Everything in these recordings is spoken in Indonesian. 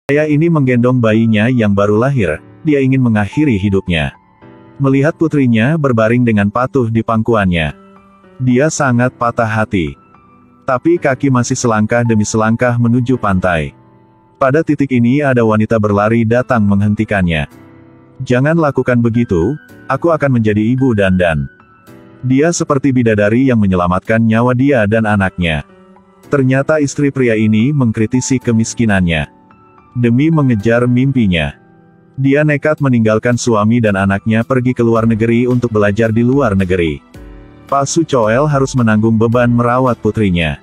Pria ini menggendong bayinya yang baru lahir, dia ingin mengakhiri hidupnya. Melihat putrinya berbaring dengan patuh di pangkuannya, dia sangat patah hati. Tapi kaki masih selangkah demi selangkah menuju pantai. Pada titik ini ada wanita berlari datang menghentikannya. "Jangan lakukan begitu, aku akan menjadi ibu Dandan." Dia seperti bidadari yang menyelamatkan nyawa dia dan anaknya. Ternyata istri pria ini mengkritisi kemiskinannya. Demi mengejar mimpinya, dia nekat meninggalkan suami dan anaknya pergi ke luar negeri untuk belajar di luar negeri. Pak Sucoel harus menanggung beban merawat putrinya.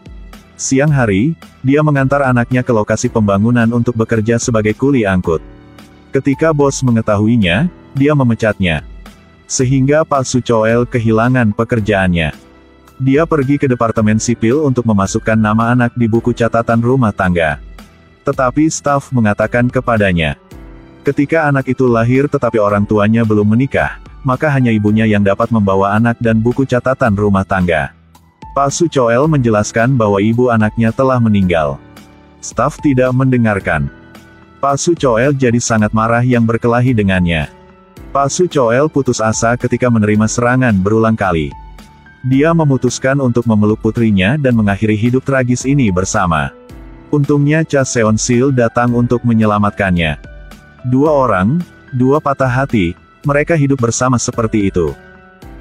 Siang hari, dia mengantar anaknya ke lokasi pembangunan untuk bekerja sebagai kuli angkut. Ketika bos mengetahuinya, dia memecatnya. Sehingga Pak Sucoel kehilangan pekerjaannya. Dia pergi ke departemen sipil untuk memasukkan nama anak di buku catatan rumah tangga. Tetapi staf mengatakan kepadanya, ketika anak itu lahir tetapi orang tuanya belum menikah, maka hanya ibunya yang dapat membawa anak dan buku catatan rumah tangga. Pak Sucoel menjelaskan bahwa ibu anaknya telah meninggal. Staf tidak mendengarkan. Pak Sucoel jadi sangat marah yang berkelahi dengannya. Pak Sucoel putus asa ketika menerima serangan berulang kali. Dia memutuskan untuk memeluk putrinya dan mengakhiri hidup tragis ini bersama. Untungnya Cha Seon-sil datang untuk menyelamatkannya. Dua orang, dua patah hati, mereka hidup bersama seperti itu.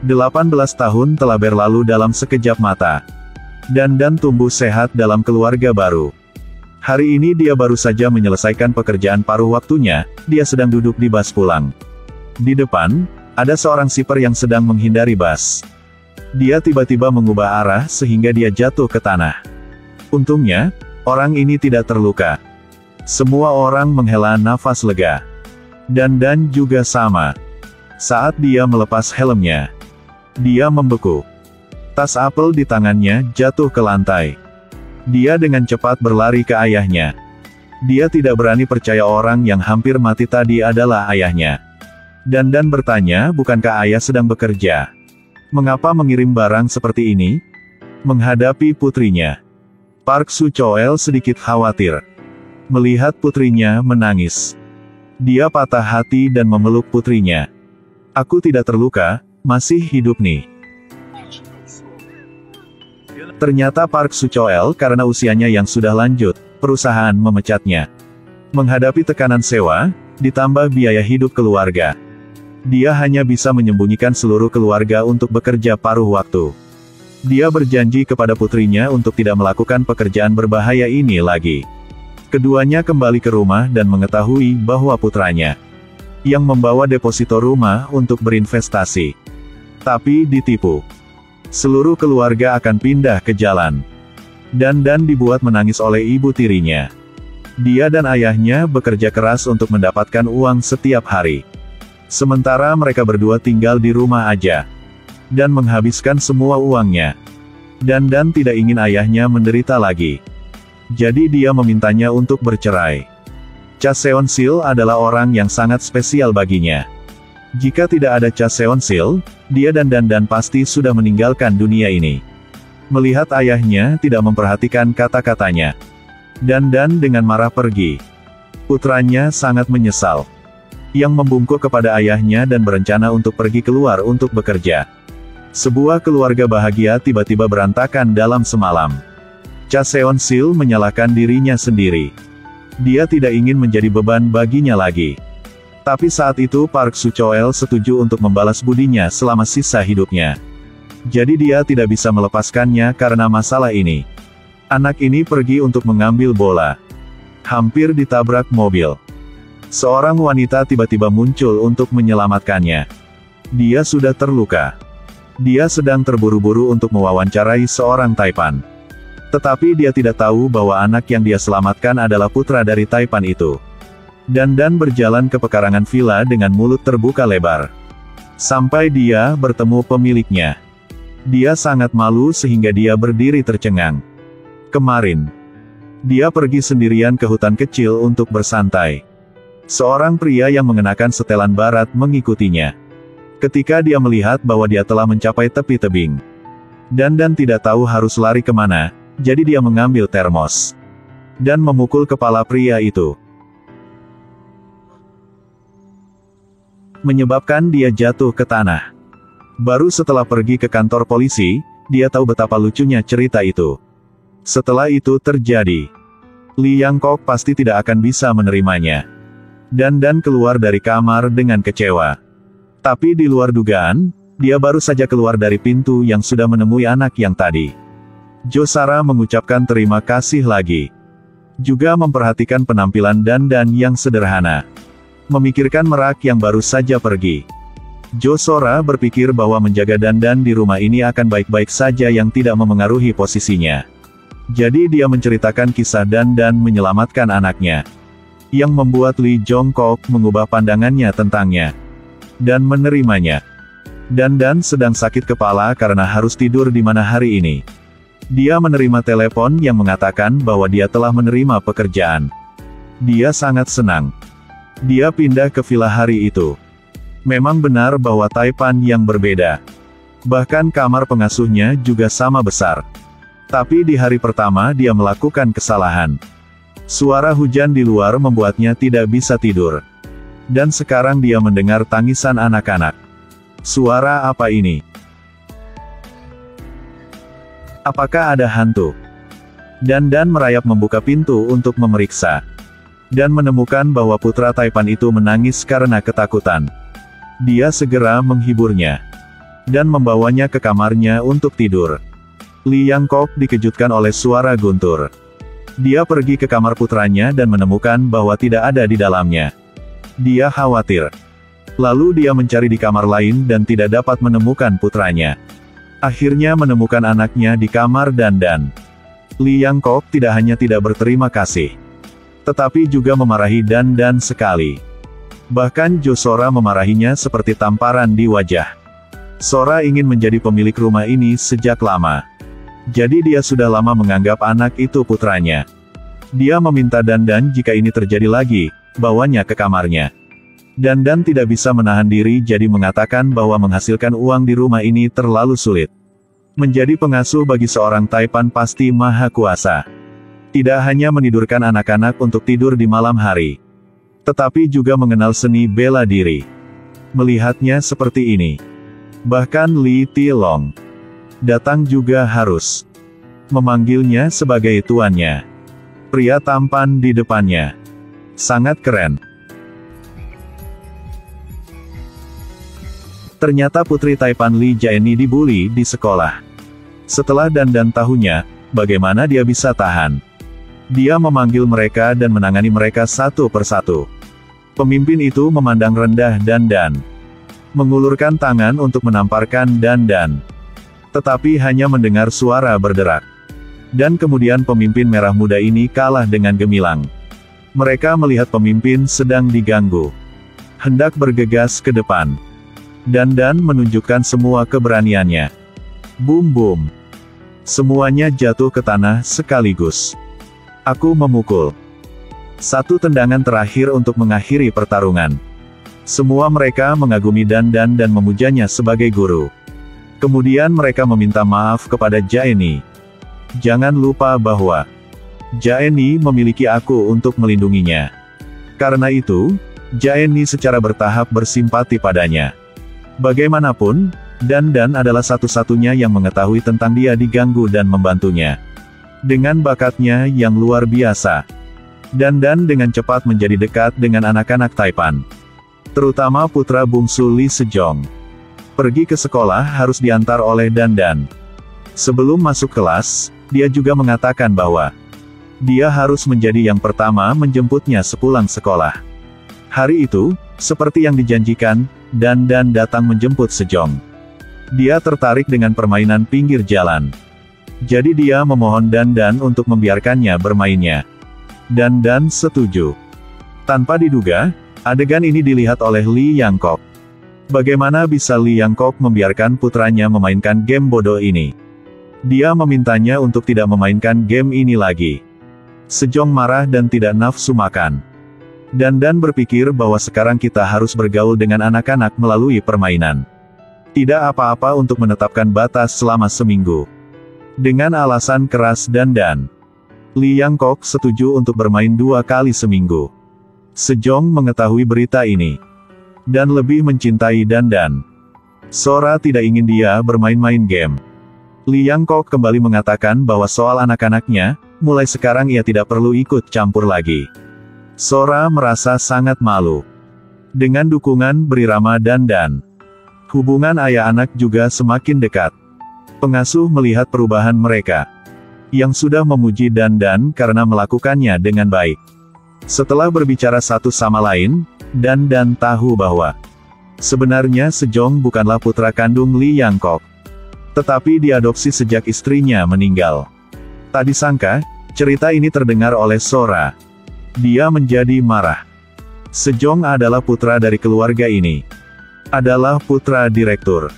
18 tahun telah berlalu dalam sekejap mata. Dandan tumbuh sehat dalam keluarga baru. Hari ini dia baru saja menyelesaikan pekerjaan paruh waktunya, dia sedang duduk di bus pulang. Di depan, ada seorang sipir yang sedang menghindari bus. Dia tiba-tiba mengubah arah sehingga dia jatuh ke tanah. Untungnya, orang ini tidak terluka. Semua orang menghela nafas lega. Dandan juga sama. Saat dia melepas helmnya, dia membeku. Tas apel di tangannya jatuh ke lantai. Dia dengan cepat berlari ke ayahnya. Dia tidak berani percaya orang yang hampir mati tadi adalah ayahnya. Dandan bertanya, bukankah ayah sedang bekerja? Mengapa mengirim barang seperti ini? Menghadapi putrinya, Park Sucoel sedikit khawatir. Melihat putrinya menangis, dia patah hati dan memeluk putrinya. "Aku tidak terluka, masih hidup nih." Ternyata Park Sucoel karena usianya yang sudah lanjut, perusahaan memecatnya. Menghadapi tekanan sewa, ditambah biaya hidup keluarga, dia hanya bisa menyembunyikan seluruh keluarga untuk bekerja paruh waktu. Dia berjanji kepada putrinya untuk tidak melakukan pekerjaan berbahaya ini lagi. Keduanya kembali ke rumah dan mengetahui bahwa putranya yang membawa deposito rumah untuk berinvestasi, tapi ditipu. Seluruh keluarga akan pindah ke jalan. Dandan dibuat menangis oleh ibu tirinya. Dia dan ayahnya bekerja keras untuk mendapatkan uang setiap hari. Sementara mereka berdua tinggal di rumah aja, dan menghabiskan semua uangnya. Dandan tidak ingin ayahnya menderita lagi. Jadi dia memintanya untuk bercerai. Cha Seon-sil adalah orang yang sangat spesial baginya. Jika tidak ada Cha Seon-sil, dia dan Dandan pasti sudah meninggalkan dunia ini. Melihat ayahnya tidak memperhatikan kata-katanya, Dandan dengan marah pergi. Putranya sangat menyesal. Yang membungkuk kepada ayahnya dan berencana untuk pergi keluar untuk bekerja. Sebuah keluarga bahagia tiba-tiba berantakan dalam semalam. Cha Seon-sil menyalahkan dirinya sendiri. Dia tidak ingin menjadi beban baginya lagi. Tapi saat itu Park Sucoel setuju untuk membalas budinya selama sisa hidupnya. Jadi dia tidak bisa melepaskannya karena masalah ini. Anak ini pergi untuk mengambil bola. Hampir ditabrak mobil. Seorang wanita tiba-tiba muncul untuk menyelamatkannya. Dia sudah terluka. Dia sedang terburu-buru untuk mewawancarai seorang taipan. Tetapi dia tidak tahu bahwa anak yang dia selamatkan adalah putra dari taipan itu. Dandan berjalan ke pekarangan villa dengan mulut terbuka lebar. Sampai dia bertemu pemiliknya. Dia sangat malu sehingga dia berdiri tercengang. Kemarin, dia pergi sendirian ke hutan kecil untuk bersantai. Seorang pria yang mengenakan setelan barat mengikutinya. Ketika dia melihat bahwa dia telah mencapai tepi tebing, Dandan tidak tahu harus lari kemana, jadi dia mengambil termos dan memukul kepala pria itu. menyebabkan dia jatuh ke tanah. Baru setelah pergi ke kantor polisi, dia tahu betapa lucunya cerita itu. Setelah itu terjadi, Lee Yang-kok pasti tidak akan bisa menerimanya. Dan keluar dari kamar dengan kecewa. Tapi di luar dugaan, dia baru saja keluar dari pintu yang sudah menemui anak yang tadi. Josara mengucapkan terima kasih lagi. Juga memperhatikan penampilan Dan yang sederhana. Memikirkan merak yang baru saja pergi. Josara berpikir bahwa menjaga Dan di rumah ini akan baik-baik saja yang tidak memengaruhi posisinya. Jadi dia menceritakan kisah Dan menyelamatkan anaknya. Yang membuat Lee Jong-kok mengubah pandangannya tentangnya. Dan menerimanya. Dan sedang sakit kepala karena harus tidur di mana hari ini. Dia menerima telepon yang mengatakan bahwa dia telah menerima pekerjaan. Dia sangat senang. Dia pindah ke villa hari itu. Memang benar bahwa Taipan yang berbeda. Bahkan kamar pengasuhnya juga sama besar. Tapi di hari pertama dia melakukan kesalahan. Suara hujan di luar membuatnya tidak bisa tidur. Dan sekarang dia mendengar tangisan anak-anak. Suara apa ini? Apakah ada hantu? Dan merayap membuka pintu untuk memeriksa. Dan menemukan bahwa putra Taipan itu menangis karena ketakutan. Dia segera menghiburnya. Dan membawanya ke kamarnya untuk tidur. Lee Yang-kok dikejutkan oleh suara guntur. Dia pergi ke kamar putranya dan menemukan bahwa tidak ada di dalamnya. Dia khawatir. Lalu dia mencari di kamar lain dan tidak dapat menemukan putranya. Akhirnya menemukan anaknya di kamar Dan. Lee Yang-kok tidak hanya tidak berterima kasih, tetapi juga memarahi Dan sekali. Bahkan Josara memarahinya seperti tamparan di wajah. Sora ingin menjadi pemilik rumah ini sejak lama. Jadi dia sudah lama menganggap anak itu putranya. Dia meminta Dan jika ini terjadi lagi, bawanya ke kamarnya. Dan tidak bisa menahan diri jadi mengatakan bahwa menghasilkan uang di rumah ini terlalu sulit. Menjadi pengasuh bagi seorang Taipan pasti maha kuasa. Tidak hanya menidurkan anak-anak untuk tidur di malam hari, tetapi juga mengenal seni bela diri. Melihatnya seperti ini. Bahkan Lee Ti-long datang juga harus memanggilnya sebagai tuannya. Pria tampan di depannya. Sangat keren. Ternyata putri Taipan Lee Jae-ni dibully di sekolah. Setelah Dan tahunya, bagaimana dia bisa tahan? Dia memanggil mereka dan menangani mereka satu persatu. Pemimpin itu memandang rendah Dan. Mengulurkan tangan untuk menamparkan Dan. Tetapi hanya mendengar suara berderak. Dan kemudian pemimpin merah muda ini kalah dengan gemilang. Mereka melihat pemimpin sedang diganggu. Hendak bergegas ke depan. Dan menunjukkan semua keberaniannya. Boom. Semuanya jatuh ke tanah sekaligus. Aku memukul. Satu tendangan terakhir untuk mengakhiri pertarungan. Semua mereka mengagumi Dan memujanya sebagai guru. Kemudian mereka meminta maaf kepada Jae-ni. Jangan lupa bahwa Jae-ni memiliki aku untuk melindunginya. Karena itu, Jae-ni secara bertahap bersimpati padanya. Bagaimanapun, Dan adalah satu-satunya yang mengetahui tentang dia diganggu dan membantunya. Dengan bakatnya yang luar biasa, Dan dengan cepat menjadi dekat dengan anak-anak Taipan. Terutama putra bungsu Lee Sejong. Pergi ke sekolah harus diantar oleh Dan. Sebelum masuk kelas, dia juga mengatakan bahwa dia harus menjadi yang pertama menjemputnya sepulang sekolah. Hari itu, seperti yang dijanjikan, Dan datang menjemput Sejong. Dia tertarik dengan permainan pinggir jalan. Jadi dia memohon Dan untuk membiarkannya bermainnya. Dan setuju. Tanpa diduga, adegan ini dilihat oleh Lee Yang-kok. Bagaimana bisa Lee Yang-kok membiarkan putranya memainkan game bodoh ini? Dia memintanya untuk tidak memainkan game ini lagi. Sejong marah dan tidak nafsu makan. Dan berpikir bahwa sekarang kita harus bergaul dengan anak-anak melalui permainan. Tidak apa-apa untuk menetapkan batas selama seminggu. Dengan alasan keras Dan Lee Yang-kok setuju untuk bermain 2 kali seminggu. Sejong mengetahui berita ini. dan lebih mencintai Dandan. Sora tidak ingin dia bermain-main game. Liang Kok kembali mengatakan bahwa soal anak-anaknya, mulai sekarang ia tidak perlu ikut campur lagi. Sora merasa sangat malu. Dengan dukungan berirama Dandan, hubungan ayah anak juga semakin dekat. Pengasuh melihat perubahan mereka, yang sudah memuji Dandan karena melakukannya dengan baik. Setelah berbicara satu sama lain, Dandan tahu bahwa sebenarnya Sejong bukanlah putra kandung Liang Kok, tetapi diadopsi sejak istrinya meninggal. Tak disangka, cerita ini terdengar oleh Sora. Dia menjadi marah. Sejong adalah putra dari keluarga ini. Adalah putra direktur.